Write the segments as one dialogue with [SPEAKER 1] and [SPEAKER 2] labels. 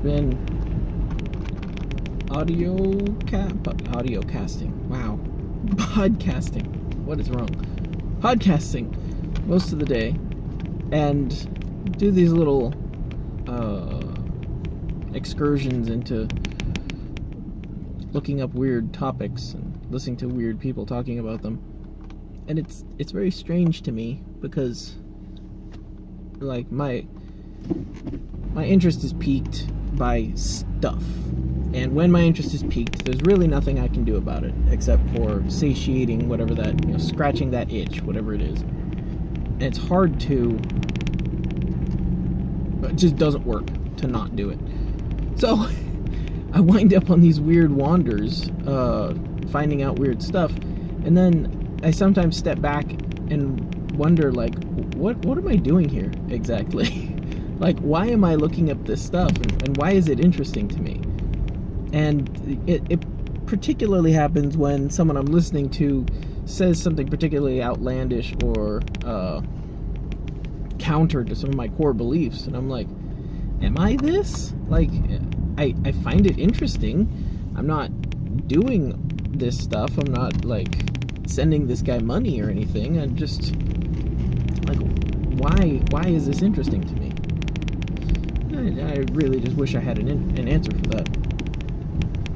[SPEAKER 1] been audio casting. Wow. Podcasting. What is wrong? Podcasting most of the day, and do these little excursions into looking up weird topics and listening to weird people talking about them. And it's very strange to me because, like, my interest is piqued by stuff. And when my interest is piqued, there's really nothing I can do about it except for satiating whatever that, scratching that itch, whatever it is. And it's hard to, it just doesn't work to not do it. So I wind up on these weird wanders, finding out weird stuff, and then I sometimes step back and wonder, like, what am I doing here exactly? Like, why am I looking up this stuff, and why is it interesting to me? And it particularly happens when someone I'm listening to says something particularly outlandish or counter to some of my core beliefs, and I'm like, am I this? Like, I find it interesting. I'm not doing this stuff. I'm not, like, sending this guy money or anything. I'm just, like, why is this interesting to me? I really just wish I had an answer for that.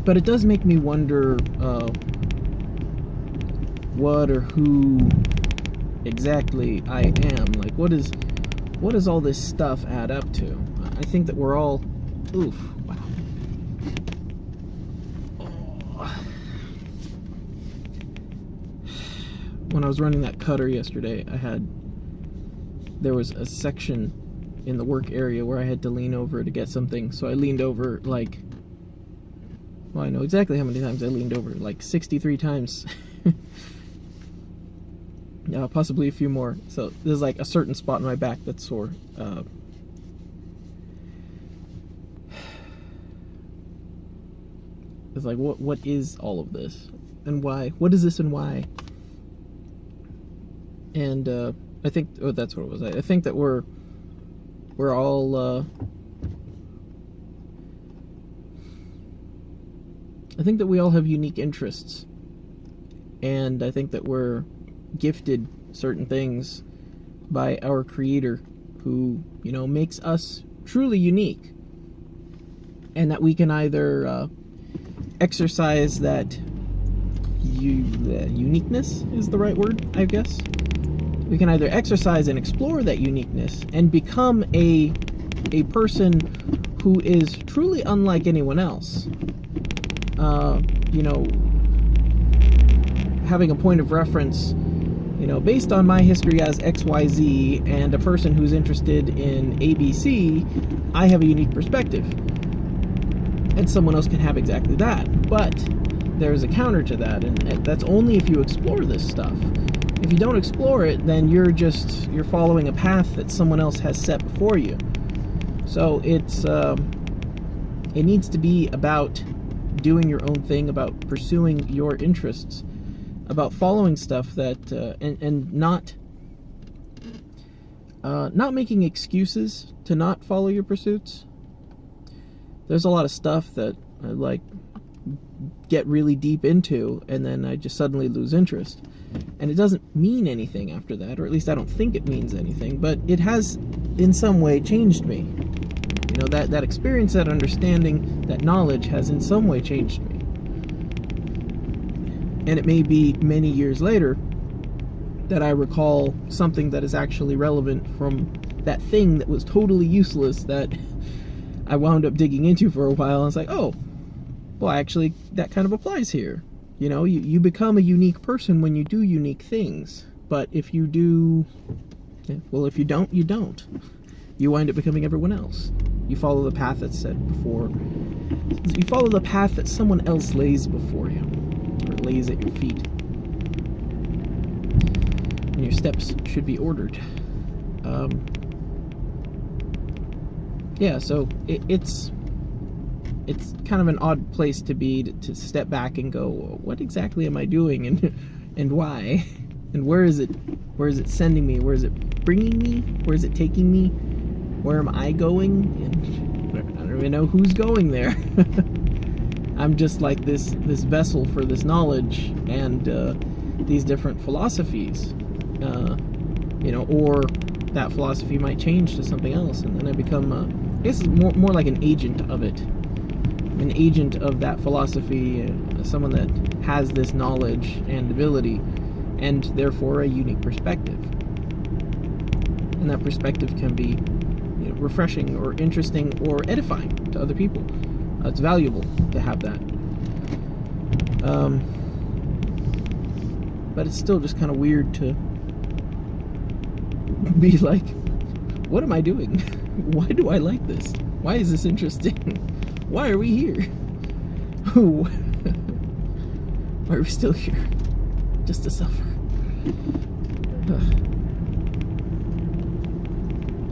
[SPEAKER 1] But it does make me wonder what or who exactly I am. Like, what does all this stuff add up to? I think that we're all... Oof, wow. When I was running that cutter yesterday, there was a section in the work area where I had to lean over to get something. So I leaned over, like, well, I know exactly how many times I leaned over, like 63 times. Possibly a few more. So there's like a certain spot in my back that's sore. It's like, what is all of this? And why? What is this and why? And I think, that's what it was. I think that we're all... I think that we all have unique interests. And I think that we're gifted certain things by our Creator, who, makes us truly unique. And that we can either exercise that uniqueness is the right word, I guess. We can either exercise and explore that uniqueness and become a person who is truly unlike anyone else. Having a point of reference, based on my history as XYZ and a person who's interested in ABC, I have a unique perspective. And someone else can have exactly that. But there's a counter to that, and that's only if you explore this stuff. If you don't explore it, then you're following a path that someone else has set before you. So it needs to be about doing your own thing, about pursuing your interests, about following stuff that and not making excuses to not follow your pursuits. There's a lot of stuff that I like get really deep into, and then I just suddenly lose interest. And it doesn't mean anything after that, or at least I don't think it means anything, but it has in some way changed me. That experience, that understanding, that knowledge has in some way changed me. And it may be many years later that I recall something that is actually relevant from that thing that was totally useless that I wound up digging into for a while, and it's like, oh, well, actually, that kind of applies here. You become a unique person when you do unique things. But if you do... well, if you don't, you don't. You wind up becoming everyone else. You follow the path that's set before... You follow the path that someone else lays before you. Or lays at your feet. And your steps should be ordered. Yeah, so it's kind of an odd place to be, to step back and go, what exactly am I doing, and why, and where is it sending me, where is it bringing me, where is it taking me, where am I going, and I don't don't even know who's going there. I'm just like this vessel for this knowledge and these different philosophies, or that philosophy might change to something else, and then I become, I guess, more like an agent of it, an agent of that philosophy, someone that has this knowledge and ability, and therefore a unique perspective. And that perspective can be, refreshing or interesting or edifying to other people. It's valuable to have that. But it's still just kind of weird to be like, what am I doing? Why do I like this? Why is this interesting? Why are we here? Why are we still here? Just to suffer.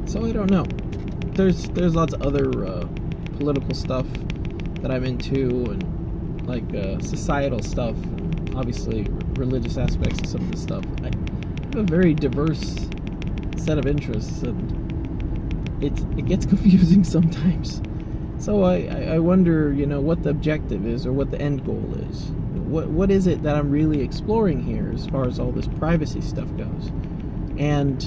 [SPEAKER 1] So I don't know. There's lots of other political stuff that I'm into, and like societal stuff, obviously religious aspects of some of this stuff. I have a very diverse set of interests, and it gets confusing sometimes. So I wonder, what the objective is, or what the end goal is. What is it that I'm really exploring here as far as all this privacy stuff goes? And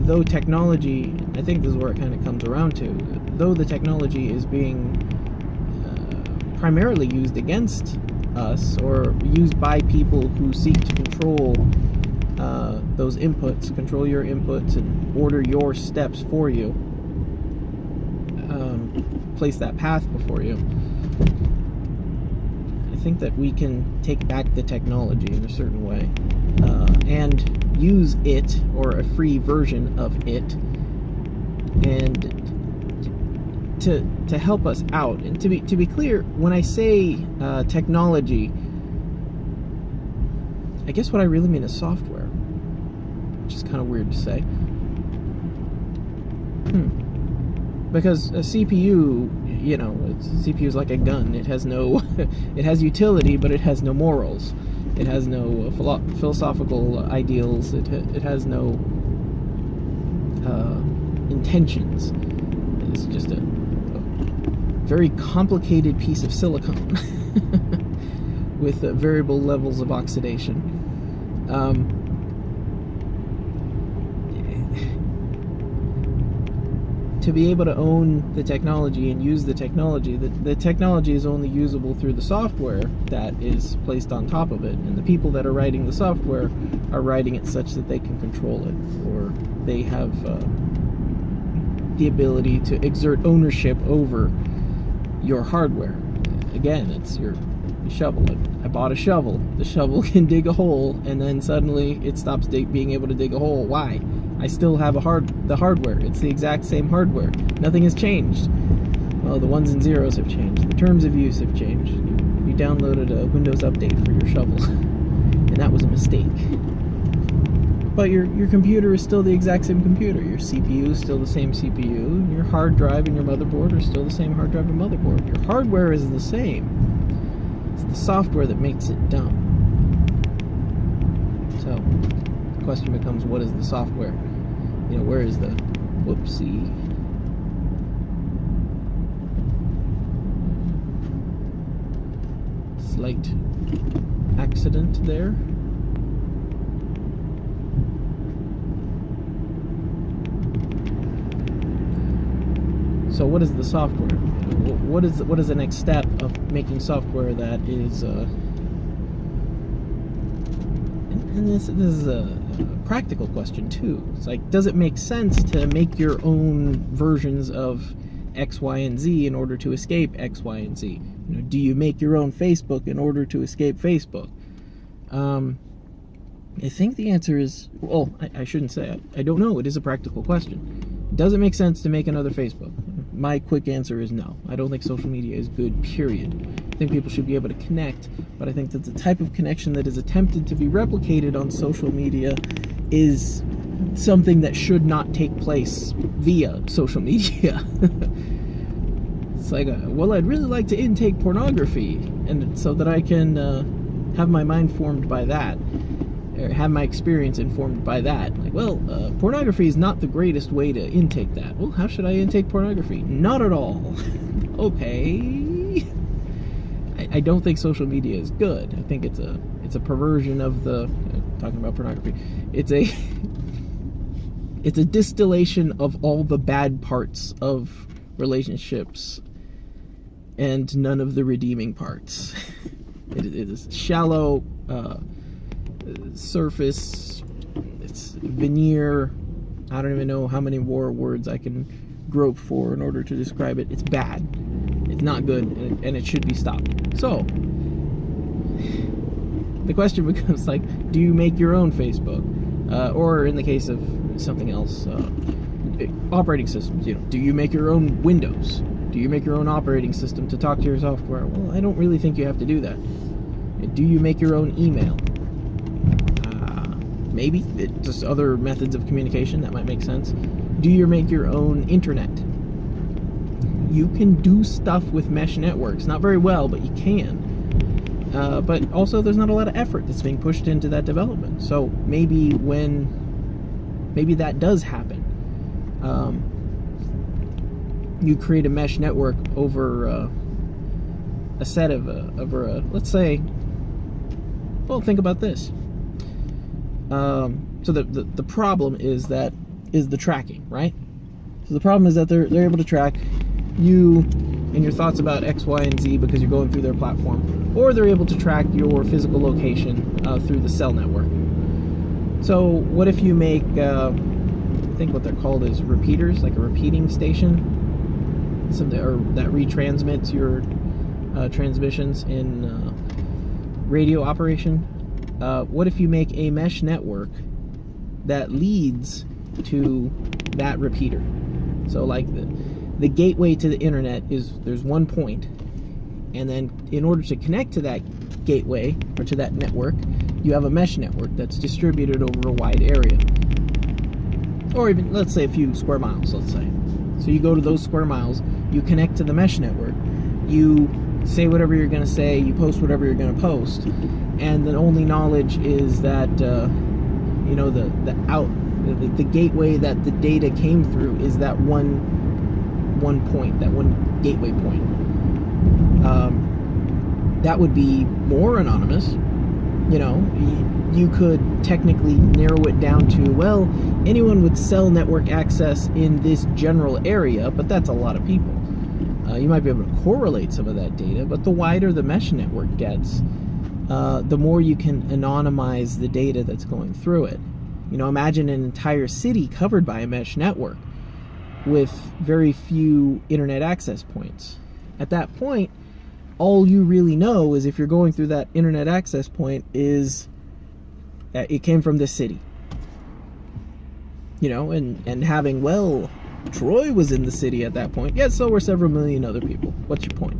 [SPEAKER 1] though technology, I think this is where it kind of comes around to, though the technology is being primarily used against us, or used by people who seek to control those inputs, control your inputs, and order your steps for you, place that path before you, I think that we can take back the technology in a certain way, and use it, or a free version of it, and to help us out. And to be clear, when I say technology, I guess what I really mean is software, which is kind of weird to say. Because a CPU, CPU is like a gun. It has no, it has utility, but it has no morals. It has no philosophical ideals. It has no intentions. It's just a very complicated piece of silicon with variable levels of oxidation. To be able to own the technology and use the technology, the technology is only usable through the software that is placed on top of it, and the people that are writing the software are writing it such that they can control it, or they have the ability to exert ownership over your hardware. Again, it's your shovel. I bought a shovel. The shovel can dig a hole, and then suddenly it stops being able to dig a hole. Why? I still have the hardware. It's the exact same hardware. Nothing has changed. Well, the ones and zeros have changed. The terms of use have changed. You downloaded a Windows update for your shovel, and that was a mistake. But your computer is still the exact same computer. Your CPU is still the same CPU. And your hard drive and your motherboard are still the same hard drive and motherboard. Your hardware is the same. It's the software that makes it dumb. So the question becomes, what is the software? Where is the whoopsie? Slight accident there. So what is the software? What is the next step of making software that is and this is a practical question too. It's like, does it make sense to make your own versions of X, Y, and Z in order to escape X, Y, and Z? Do you make your own Facebook in order to escape Facebook? I think the answer is, well, I shouldn't say it. I don't know. It is a practical question. Does it make sense to make another Facebook? My quick answer is no. I don't think social media is good, period. I think people should be able to connect, but I think that the type of connection that is attempted to be replicated on social media is something that should not take place via social media. It's like, well, I'd really like to intake pornography, and so that I can have my mind formed by that. or have my experience informed by that. Like, well, pornography is not the greatest way to intake that. Well, how should I intake pornography? Not at all. Okay. I don't think social media is good. I think it's a perversion of the talking about pornography. It's a distillation of all the bad parts of relationships and none of the redeeming parts. It is shallow, surface, it's veneer. I don't even know how many more words I can grope for in order to describe it. It's bad. It's not good, and it should be stopped. So, the question becomes, like, do you make your own Facebook? Or in the case of something else, operating systems, do you make your own Windows? Do you make your own operating system to talk to your software? Well, I don't really think you have to do that. Do you make your own email? Maybe. Just other methods of communication, that might make sense. Do you make your own internet? You can do stuff with mesh networks. Not very well, but you can. But also there's not a lot of effort that's being pushed into that development. So maybe that does happen. You create a mesh network over a set of let's say, well, think about this. So the problem is the tracking, right? So the problem is that they're able to track you and your thoughts about X, Y, and Z because you're going through their platform, or they're able to track your physical location through the cell network. So what if you make, I think what they're called is repeaters, like a repeating station, or that retransmits your transmissions in radio operation. What if you make a mesh network that leads to that repeater? So like the gateway to the internet there's one point, and then in order to connect to that gateway or to that network, you have a mesh network that's distributed over a wide area, or even, let's say, a few square miles, let's say. So you go to those square miles, you connect to the mesh network, you say whatever you're going to say, you post whatever you're going to post, and the only knowledge is that the gateway that the data came through is that one point, that one gateway point. That would be more anonymous. You could technically narrow it down to, well, anyone with cell network access in this general area, but that's a lot of people. You might be able to correlate some of that data, but the wider the mesh network gets, the more you can anonymize the data that's going through it. Imagine an entire city covered by a mesh network with very few internet access points. At that point, all you really know is if you're going through that internet access point is it came from this city. And having, well, Troy was in the city at that point. Yeah, so were several million other people. What's your point?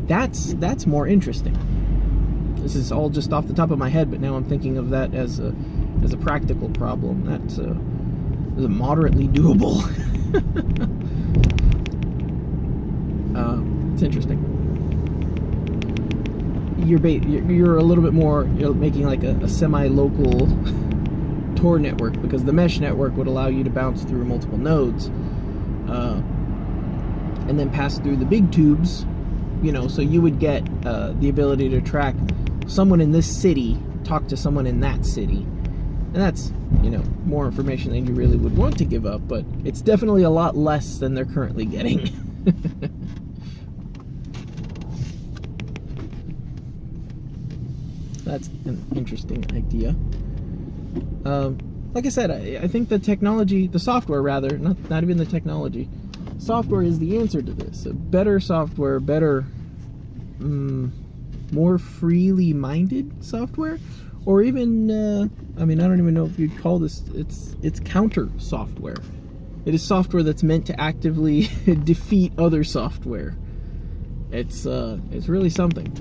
[SPEAKER 1] That's more interesting. This is all just off the top of my head, but now I'm thinking of that as a practical problem. That's moderately doable. It's interesting. You're a little bit more, you're making like a semi-local Tor network, because the mesh network would allow you to bounce through multiple nodes and then pass through the big tubes, so you would get the ability to track someone in this city talk to someone in that city, and that's more information than you really would want to give up, but it's definitely a lot less than they're currently getting. That's an interesting idea. Like I said, I think the software rather, not even the technology, software is the answer to this. A better software, better, more freely minded software, or even, I don't even know if you'd call this, it's counter software. It is software that's meant to actively defeat other software. It's really something.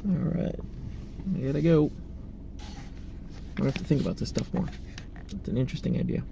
[SPEAKER 1] Alright, I gotta go. have to think about this stuff more. It's an interesting idea.